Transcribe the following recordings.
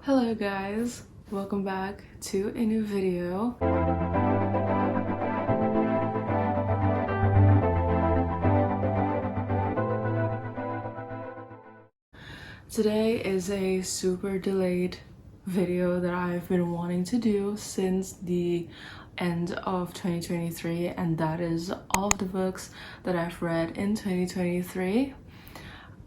Hello guys, welcome back to a new video. Today is a super delayed video that I've been wanting to do since the end of 2023, and that is all of the books that I've read in 2023.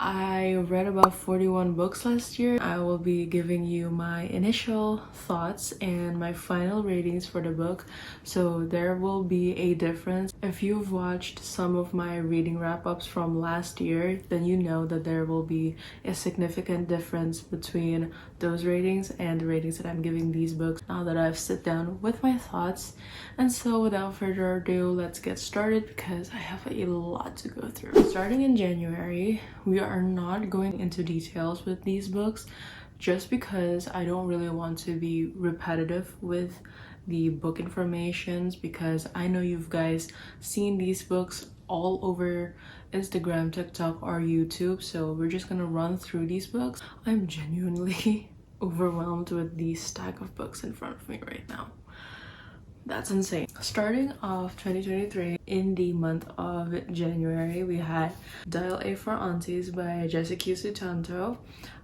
I read about 41 books last year. I will be giving you my initial thoughts and my final ratings for the book, so there will be a difference. If you've watched some of my reading wrap-ups from last year, then you know that there will be a significant difference between those ratings and the ratings that I'm giving these books now that I've sit down with my thoughts. And so without further ado, let's get started because I have a lot to go through. Starting in January, we are not going into details with these books just because I don't really want to be repetitive with the book informations, because I know you've guys seen these books all over Instagram, TikTok, or YouTube, so we're just gonna run through these books. I'm genuinely overwhelmed with the stack of books in front of me right now. That's insane. Starting off 2023, in the month of January, we had Dial A for Aunties by Jessica Sutanto.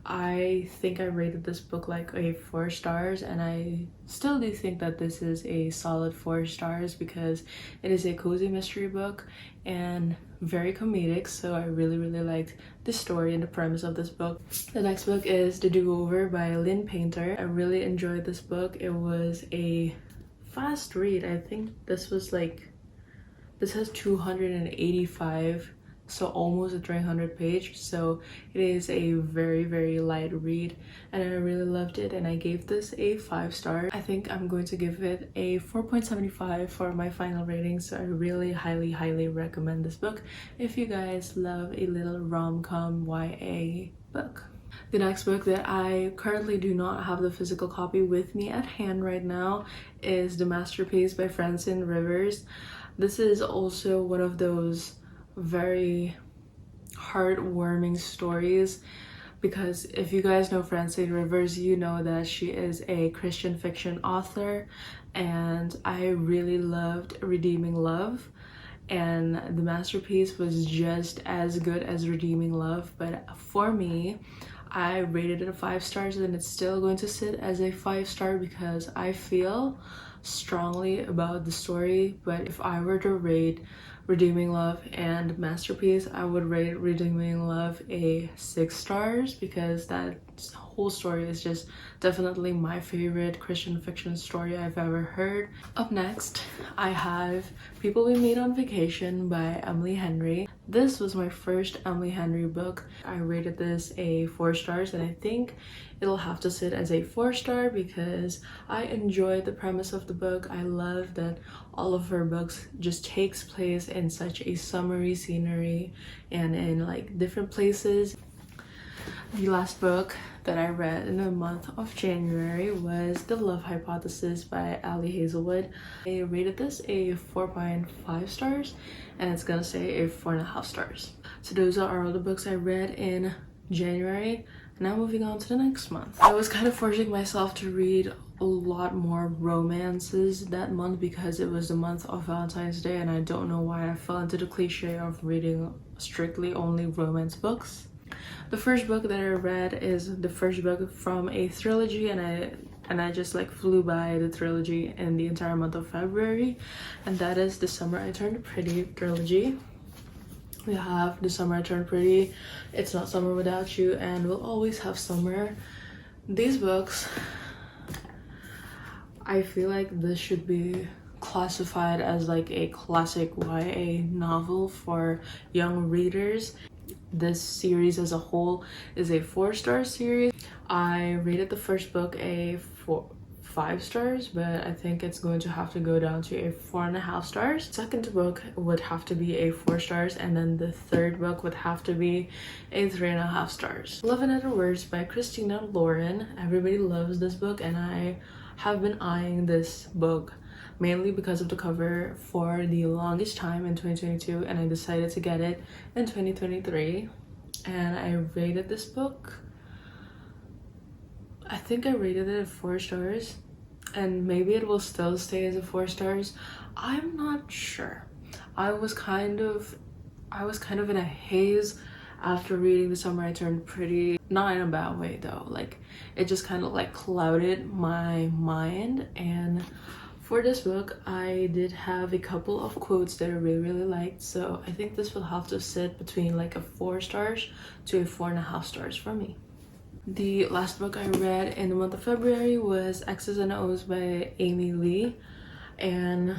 I think I rated this book like a 4 stars, and I still do think that this is a solid 4 stars because it is a cozy mystery book and very comedic, so I really liked the story and the premise of this book. The next book is The Do-Over by Lynn Painter. I really enjoyed this book. It was a fast read. I think this has 285, so almost a 300 page, so it is a very light read, and I really loved it, and I gave this a 5 star. I think I'm going to give it a 4.75 for my final rating, so I really highly recommend this book if you guys love a little rom-com YA book. The next book that I currently do not have the physical copy with me at hand right now is The Masterpiece by Francine Rivers. This is also one of those very heartwarming stories, because if you guys know Francine Rivers, you know that she is a Christian fiction author, and I really loved Redeeming Love. And The Masterpiece was just as good as Redeeming Love, but for me, I rated it a 5 stars, and it's still going to sit as a 5 star because I feel strongly about the story. But if I were to rate Redeeming Love and Masterpiece, I would rate Redeeming Love a 6 stars because that whole story is just definitely my favorite Christian fiction story I've ever heard. Up next, I have People We Meet on Vacation by Emily Henry. This was my first Emily Henry book. I rated this a 4 stars, and I think it'll have to sit as a 4 star because I enjoyed the premise of the book. I love that all of her books just takes place in such a summery scenery and in like different places. The last book that I read in the month of January was The Love Hypothesis by Ali Hazelwood. I rated this a 4.5 stars, and it's gonna say a 4.5 stars. So those are all the books I read in January. Now moving on to the next month. I was kind of forcing myself to read a lot more romances that month because it was the month of Valentine's Day, and I don't know why I fell into the cliche of reading strictly only romance books. The first book that I read is the first book from a trilogy, and I just like flew by the trilogy in the entire month of February, and that is The Summer I Turned Pretty trilogy. We have The Summer I Turned Pretty, It's Not Summer Without You, and We'll Always Have Summer. These books, I feel like this should be classified as like a classic YA novel for young readers. This series as a whole is a 4-star series. I rated the first book a 5 stars, but I think it's going to have to go down to a 4.5 stars. Second book would have to be a 4 stars, and then the third book would have to be a 3.5 stars. Love in Other Words by Christina Lauren. Everybody loves this book, and I have been eyeing this book mainly because of the cover for the longest time in 2022, and I decided to get it in 2023, and I rated this book, I think I rated it at 4 stars, and maybe it will still stay as a 4 stars. I'm not sure. I was kind of in a haze after reading The Summer I Turned Pretty. Not in a bad way though, like it just kind of like clouded my mind. And for this book I did have a couple of quotes that I really liked, so I think this will have to sit between like a 4 stars to a 4.5 stars for me. The last book I read in the month of February was X's and O's by Amy Lee, and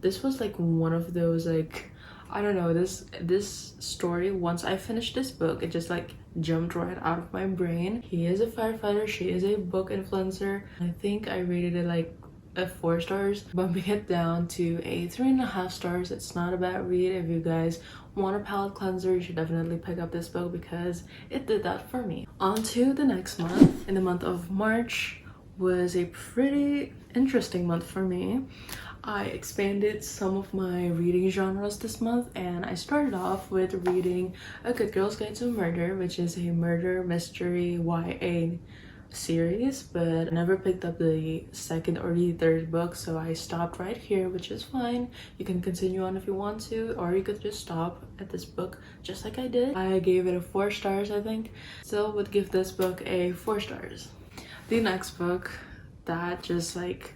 this was like one of those, like, I don't know, this story, once I finished this book, it just like jumped right out of my brain. He is a firefighter, she is a book influencer. I think I rated it like a 4 stars, bumping it down to a 3.5 stars. It's not a bad read. If you guys want a palette cleanser, you should definitely pick up this book because it did that for me. On to the next month. In the month of March was a pretty interesting month for me. I expanded some of my reading genres this month, and I started off with reading A Good Girl's Guide to Murder, which is a murder mystery YA series, but I never picked up the second or the third book, so I stopped right here, which is fine. You can continue on if you want to, or you could just stop at this book just like I did. I gave it a 4 stars, I think. Still would give this book a 4 stars. The next book that just like,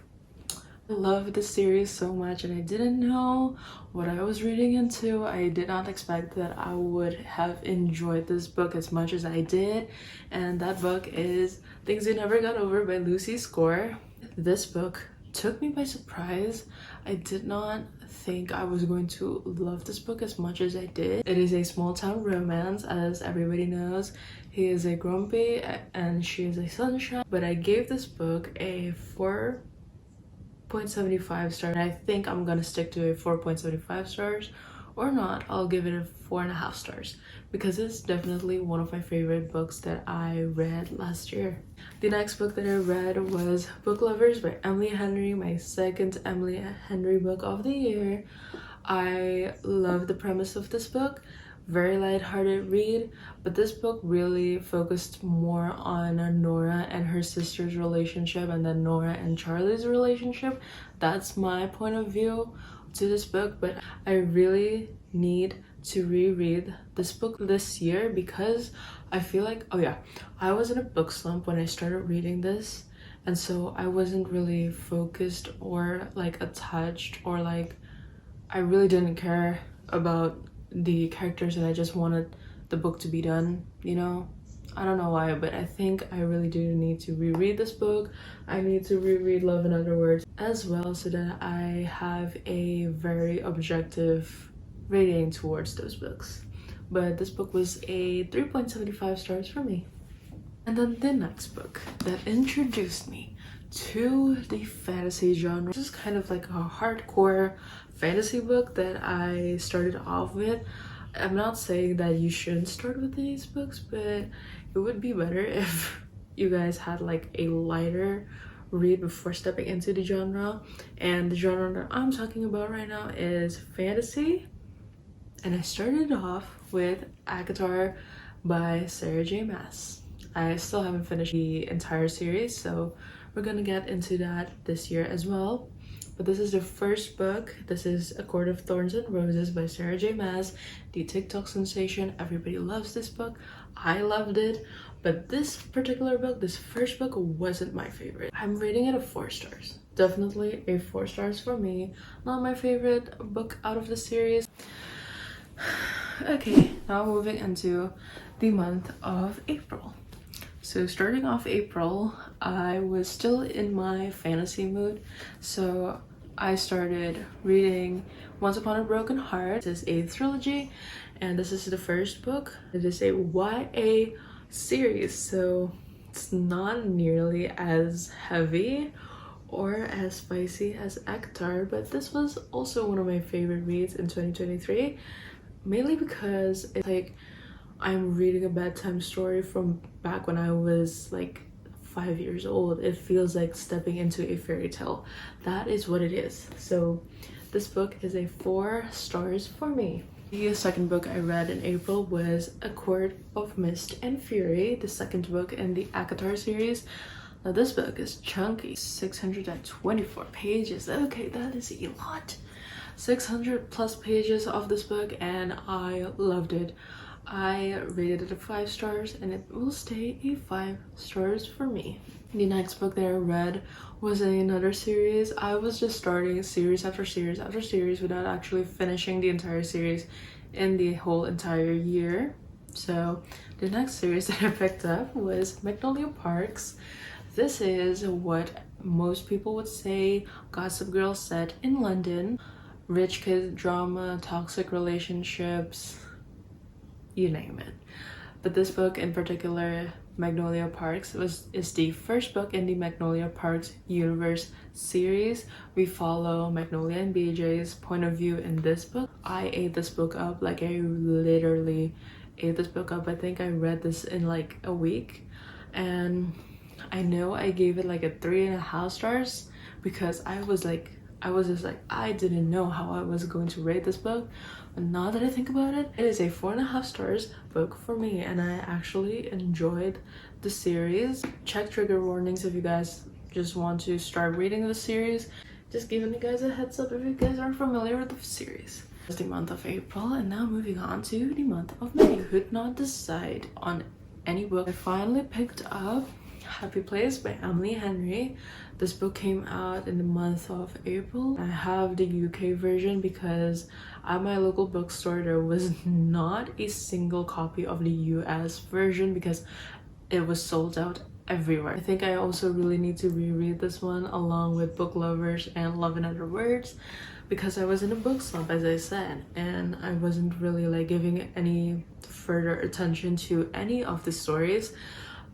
I love this series so much, and I didn't know what I was reading into. I did not expect that I would have enjoyed this book as much as I did, and that book is Things You Never Got Over by Lucy Score. This book took me by surprise. I did not think I was going to love this book as much as I did. It is a small town romance, as everybody knows. He is a grumpy and she is a sunshine, but I gave this book a 4.75 stars. I think I'm gonna stick to a 4.75 stars, or not, I'll give it a 4.5 stars because it's definitely one of my favorite books that I read last year. The next book that I read was Book Lovers by Emily Henry, my second Emily Henry book of the year. I love the premise of this book. Very light-hearted read, but this book really focused more on Nora and her sister's relationship, and then Nora and Charlie's relationship. That's my point of view to this book, but I really need to reread this book this year because I feel like, oh yeah, I was in a book slump when I started reading this, and so I wasn't really focused or like attached, or like I really didn't care about the characters, and I just wanted the book to be done, you know? I don't know why, but I think I really do need to reread this book. I need to reread Love in Other Words as well, so that I have a very objective rating towards those books. But this book was a 3.75 stars for me. And then the next book that introduced me to the fantasy genre. This is kind of like a hardcore fantasy book that I started off with. I'm not saying that you shouldn't start with these books, but it would be better if you guys had like a lighter read before stepping into the genre. And the genre that I'm talking about right now is fantasy. And I started off with ACOTAR by Sarah J Maas. I still haven't finished the entire series, so we're gonna get into that this year as well. But this is the first book. This is A Court of Thorns and Roses by Sarah J Maas, the TikTok sensation. Everybody loves this book. I loved it. But this particular book, this first book, wasn't my favorite. I'm rating it a 4 stars. Definitely a 4 stars for me. Not my favorite book out of the series. Okay, now moving into the month of April. So starting off April, I was still in my fantasy mood, so I started reading Once Upon a Broken Heart. This is a trilogy, and this is the first book. It is a YA series, so it's not nearly as heavy or as spicy as ACOTAR, but this was also one of my favorite reads in 2023, mainly because it's like I'm reading a bedtime story from back when I was like 5 years old. It feels like stepping into a fairy tale. That is what it is. So this book is a 4 stars for me. The second book I read in April was A Court of Mist and Fury, the second book in the ACOTAR series. Now this book is chunky, 624 pages. Okay, that is a lot. 600 plus pages of this book, and I loved it. I rated it 5 stars, and it will stay a 5 stars for me. The next book that I read was another series. I was just starting series after series after series without actually finishing the entire series in the whole entire year. So the next series that I picked up was Magnolia Parks. This is what most people would say Gossip Girl set in London. Rich kid drama, toxic relationships, you name it. But this book in particular, Magnolia Parks, is the first book in the Magnolia Parks universe series. We follow Magnolia and BJ's point of view in this book. I ate this book up, like I literally ate this book up. I think I read this in like a week, and I know I gave it like a 3.5 stars because I was just like, I didn't know how I was going to rate this book. But now that I think about it, it is a 4.5 stars book for me, and I actually enjoyed the series. Check trigger warnings if you guys just want to start reading the series. Just giving you guys a heads up if you guys aren't familiar with the series. It's the month of April, and now moving on to the month of May. Could not decide on any book. I finally picked up Happy Place by Emily Henry. This book came out in the month of April. I have the UK version because at my local bookstore there was not a single copy of the US version because it was sold out everywhere. I think I also really need to reread this one along with Book Lovers and Love in Other Words because I was in a book slump, as I said, and I wasn't really like giving any further attention to any of the stories.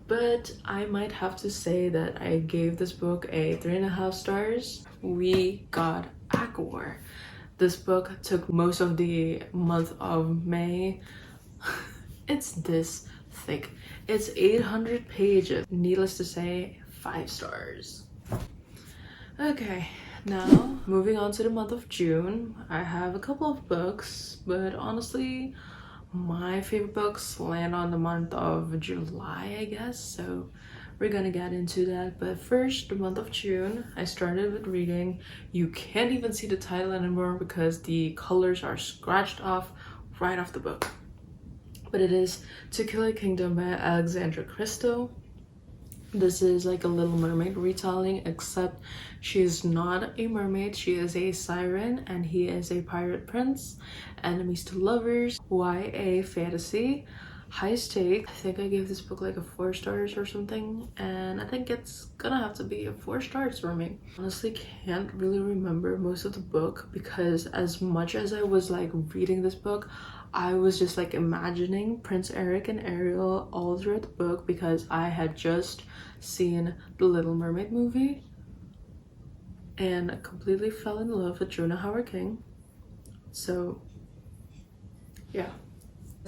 But I might have to say that I gave this book a 3.5 stars. We got ACOTAR. This book took most of the month of May. It's this thick. It's 800 pages. Needless to say, 5 stars. Okay, now moving on to the month of June. I have a couple of books, but honestly, my favorite books land on the month of July, I guess, so we're gonna get into that. But first, the month of June, I started with reading. You can't even see the title anymore because the colors are scratched off right off the book. But it is To Kill a Kingdom by Alexandra Christo. This is like a Little Mermaid retelling, except she is not a mermaid, she is a siren, and he is a pirate prince. Enemies to lovers, YA fantasy, high stakes. I think I gave this book like a 4 stars or something, and I think it's gonna have to be a 4 stars for me. Honestly, can't really remember most of the book because as much as I was like reading this book, I was just like imagining Prince Eric and Ariel all throughout the book because I had just seen the Little Mermaid movie and completely fell in love with Jonah Howard King. So yeah,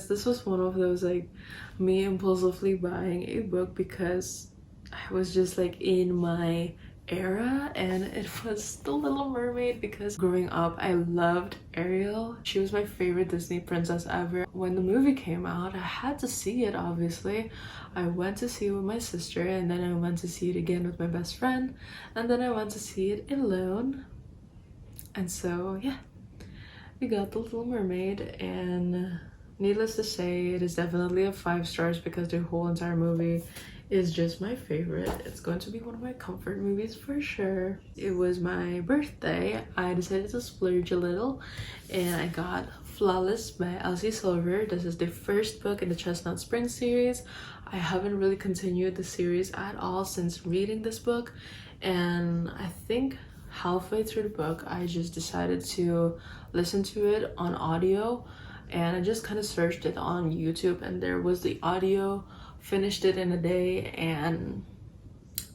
this was one of those like me impulsively buying a book because I was just like in my era, and it was The Little Mermaid because growing up I loved Ariel. She was my favorite Disney princess ever. When the movie came out, I had to see it, obviously. I went to see it with my sister, and then I went to see it again with my best friend, and then I went to see it alone. And so yeah, we got The Little Mermaid, and needless to say, it is definitely a 5 stars because the whole entire movie is just my favorite. It's going to be one of my comfort movies for sure. It was my birthday. I decided to splurge a little, and I got Flawless by Elsie Silver. This is the first book in the Chestnut Spring series. I haven't really continued the series at all since reading this book, and I think halfway through the book I just decided to listen to it on audio, and I just kind of searched it on YouTube, and there was the audio. Finished it in a day, and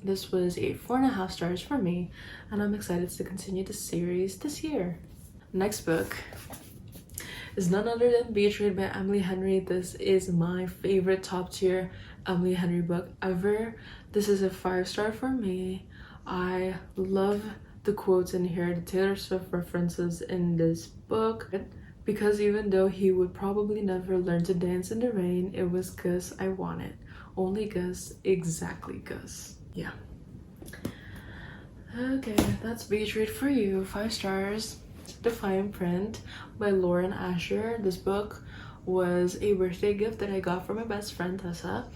this was a 4.5 stars for me, and I'm excited to continue the series this year. Next book is none other than Betrayed by Emily Henry. This is my favorite top tier Emily Henry book ever. This is a 5 star for me. I love the quotes in here, the Taylor Swift references in this book. Because even though he would probably never learn to dance in the rain, it was Gus I wanted. Only Gus, exactly Gus. Yeah. Okay, that's Beach Read for you. 5 stars. The Fine Print by Lauren Asher. This book was a birthday gift that I got from my best friend Tessa.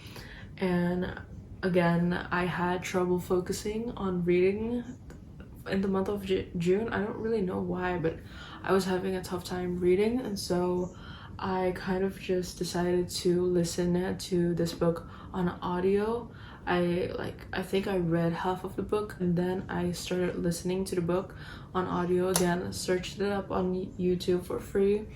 And again, I had trouble focusing on reading in the month of June. I don't really know why, but I was having a tough time reading, and so I kind of just decided to listen to this book on audio. I think I read half of the book and then I started listening to the book on audio again. Searched it up on YouTube for free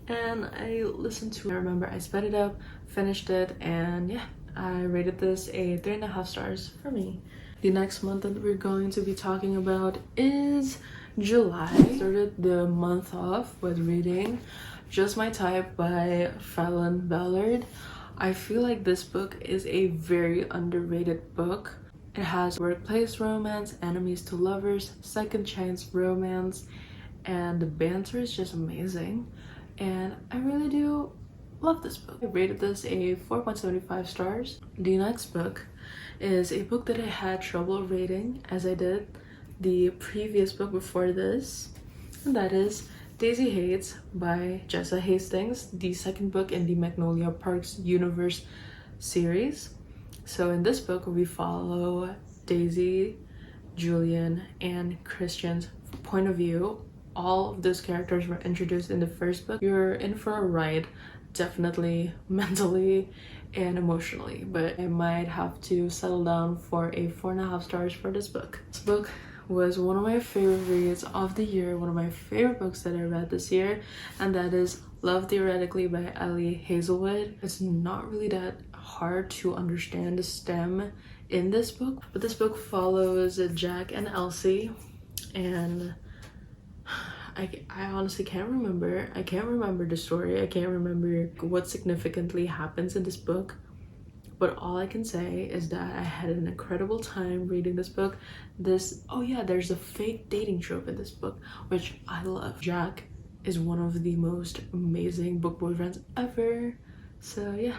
and I listened to it. I remember I sped it up, finished it, and yeah, I rated this a 3.5 stars for me. The next month that we're going to be talking about is July. I started the month off with reading Just My Type by Fallon Ballard. I feel like this book is a very underrated book. It has workplace romance, enemies to lovers, second chance romance, and the banter is just amazing. And I really do love this book. I rated this a 4.75 stars. The next book is a book that I had trouble rating, as I did the previous book before this, and that is Daisy Hates by Jessa Hastings, the second book in the Magnolia Parks universe series. So in this book we follow Daisy, Julian, and Christian's point of view. All of those characters were introduced in the first book. You're in for a ride, definitely mentally and emotionally, but I might have to settle down for a 4.5 stars for this book. This book was one of my favorite reads of the year, one of my favorite books that I read this year, and that is Love Theoretically by Ellie Hazelwood. It's not really that hard to understand the stem in this book, but this book follows Jack and Elsie, and I honestly can't remember. I can't remember the story. I can't remember what significantly happens in this book. But all I can say is that I had an incredible time reading this book. Oh yeah, there's a fake dating trope in this book, which I love. Jack is one of the most amazing book boyfriends ever. So yeah,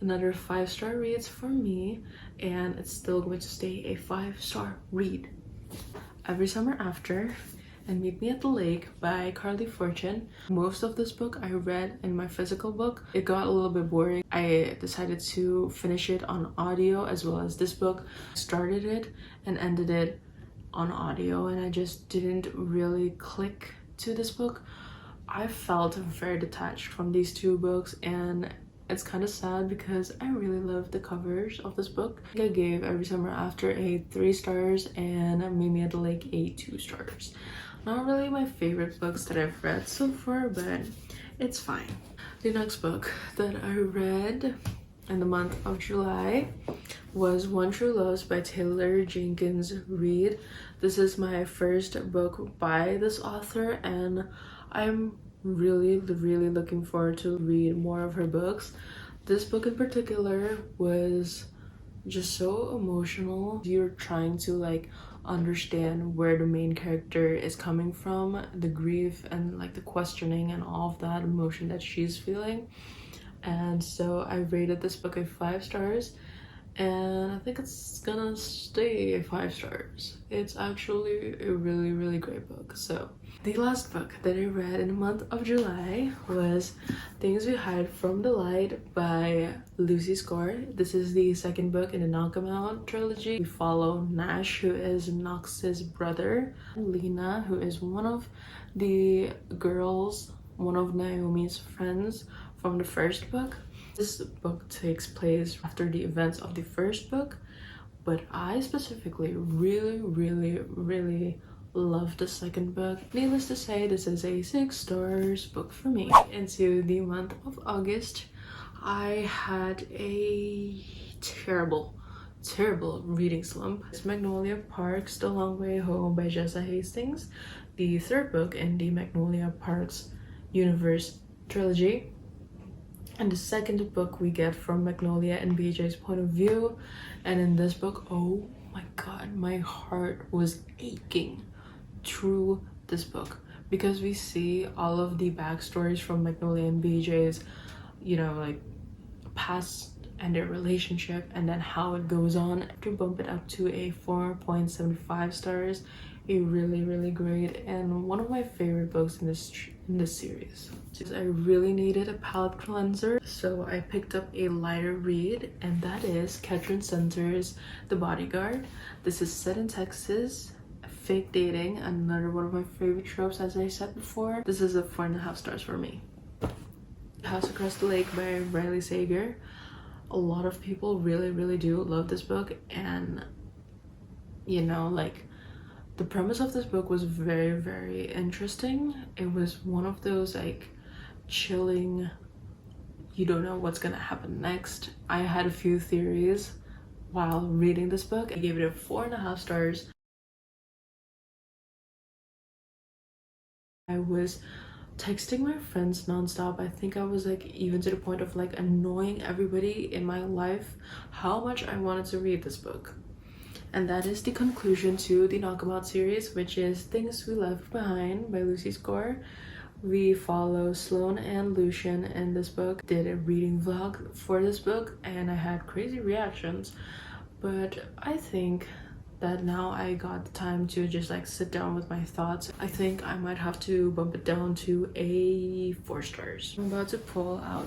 another 5-star reads for me, and it's still going to stay a 5-star read. Every Summer After and Meet Me at the Lake by Carly Fortune. Most of this book I read in my physical book. It got a little bit boring. I decided to finish it on audio as well as this book. Started it and ended it on audio, and I just didn't really click to this book. I felt very detached from these two books, and it's kind of sad because I really love the covers of this book. I gave Every Summer After a 3 stars and Meet Me at the Lake a 2 stars. Not really my favorite books that I've read so far, but it's fine. The next book that I read in the month of July was One True Loves by Taylor Jenkins Reid. This is my first book by this author, and I'm really looking forward to read more of her books. This book in particular was just so emotional. You're trying to like understand where the main character is coming from, the grief and like the questioning and all of that emotion that she's feeling. And so I rated this book a 5 stars, and I think it's gonna stay a 5 stars. It's actually a really great book. So the last book that I read in the month of July was Things We Hide from the Light by Lucy Score. This is the second book in the Knockabout trilogy. We follow Nash, who is Knox's brother, Lena, who is one of the girls, one of Naomi's friends from the first book. This book takes place after the events of the first book, but I specifically really love the second book. Needless to say, this is a 6 stars book for me. Into the month of August, I had a terrible reading slump. It's Magnolia Parks, The Long Way Home by Jessa Hastings, the third book in the Magnolia Parks universe trilogy, and the second book we get from Magnolia and BJ's point of view. And in this book, oh my god, my heart was aching through this book because we see all of the backstories from Magnolia and BJ's, you know, like past and their relationship, and then how it goes on, to bump it up to a 4.75 stars. A really great and one of my favorite books in this series. I really needed a palette cleanser, so I picked up a lighter read, and that is Katrin Center's The Bodyguard. This is set in Texas. Fake dating, another one of my favorite tropes, as I said before. This is a 4.5 stars for me. House Across the Lake by Riley Sager. A lot of people really do love this book, and you know, like, the premise of this book was very interesting. It was one of those like chilling, you don't know what's gonna happen next. I had a few theories while reading this book. I gave it a 4.5 stars. I was texting my friends nonstop. I think I was like even to the point of like annoying everybody in my life how much I wanted to read this book. And that is the conclusion to the Knockabout series, which is Things We Left Behind by Lucy Score. We follow Sloane and Lucian in this book. Did a reading vlog for this book and I had crazy reactions, but I think that now I got the time to just like sit down with my thoughts. I think I might have to bump it down to a 4 stars. I'm about to pull out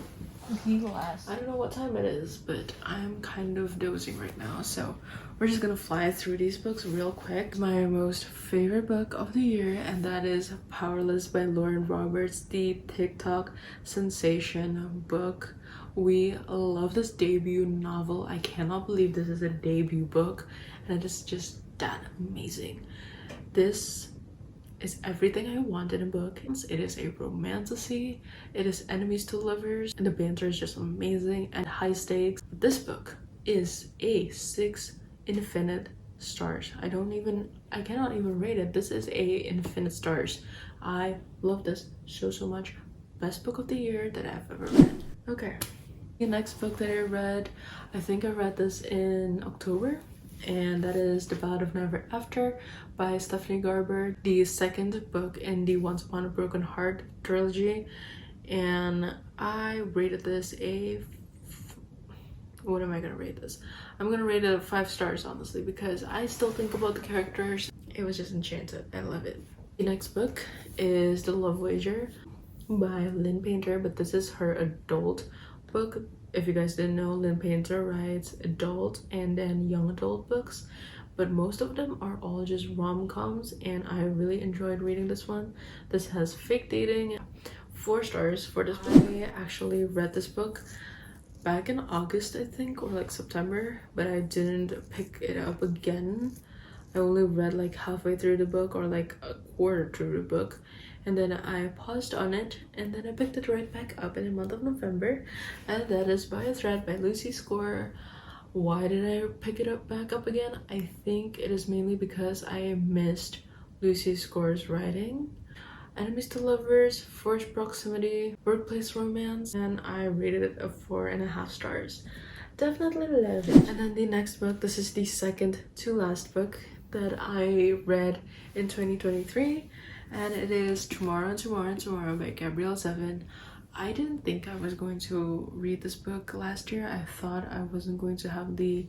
the glass. I don't know what time it is, but I'm kind of dozing right now, so we're just gonna fly through these books real quick. My most favorite book of the year, and that is Powerless by Lauren Roberts, the TikTok sensation book. We love this debut novel. I cannot believe this is a debut book, and it is just that amazing. This is everything I want in a book. It is a romantasy, it is enemies to lovers, and the banter is just amazing and high stakes. This book is a 6 infinite stars. I cannot even rate it. This is a infinite stars. I love this so much. Best book of the year that I've ever read. Okay, the next book that I read, I think I read this in October, and that is The Ballad of Never After by Stephanie Garber, the second book in the Once Upon a Broken Heart trilogy. And I rated this what am I gonna rate this? I'm gonna rate it a 5 stars, honestly, because I still think about the characters. It was just enchanted. I love it. The next book is The Love Wager by Lynn Painter, but this is her adult book. If you guys didn't know, Lynn Painter writes adult and then young adult books, but most of them are all just rom-coms, and I really enjoyed reading this one. This has fake dating. 4 stars for this book. I actually read this book back in August, I think, or like September, but I didn't pick it up again. I only read like halfway through the book, or like a quarter through the book, and then I paused on it, and then I picked it right back up in the month of November, and that is By a Thread by Lucy Score. Why did I pick it back up again? I think it is mainly because I missed Lucy Score's writing. Enemies to Lovers, Forced Proximity, Workplace Romance, and I rated it a 4.5 stars. Definitely love it. And then the next book, this is the second to last book that I read in 2023, and it is Tomorrow and Tomorrow and Tomorrow by Gabrielle Zevin. I didn't think I was going to read this book last year. I thought I wasn't going to have the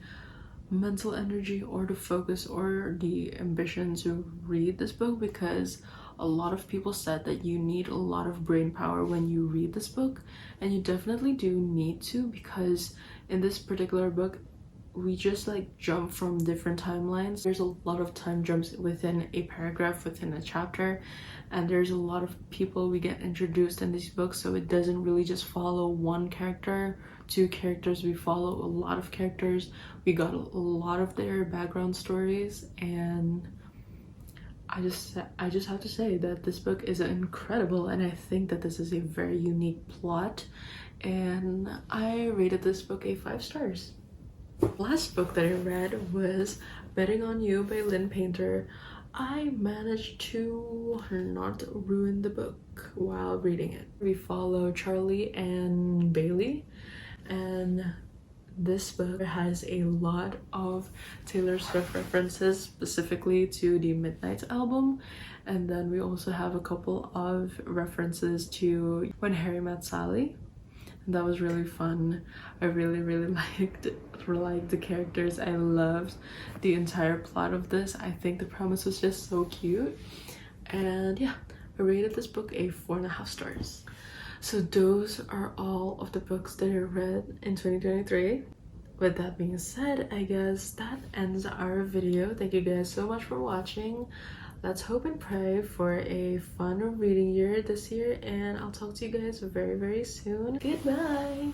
mental energy or the focus or the ambition to read this book, because a lot of people said that you need a lot of brain power when you read this book, and you definitely do need to, because in this particular book we just like jump from different timelines. There's a lot of time jumps within a paragraph, within a chapter, and there's a lot of people we get introduced in these books, so it doesn't really just follow one character, 2 characters. We follow a lot of characters. We got a lot of their background stories, and I just have to say that this book is incredible, and I think that this is a very unique plot, and I rated this book a 5 stars. Last book that I read was Betting on You by Lynn Painter. I managed to not ruin the book while reading it. We follow Charlie and Bailey, and this book has a lot of Taylor Swift references, specifically to the Midnight album, and then we also have a couple of references to When Harry Met Sally. That was really fun. I really liked the characters. I loved the entire plot of this. I think the premise was just so cute, and yeah, I rated this book a 4.5 stars. So those are all of the books that I read in 2023. With that being said, I guess that ends our video. Thank you guys so much for watching. Let's hope and pray for a fun reading year this year, and I'll talk to you guys very soon. Goodbye!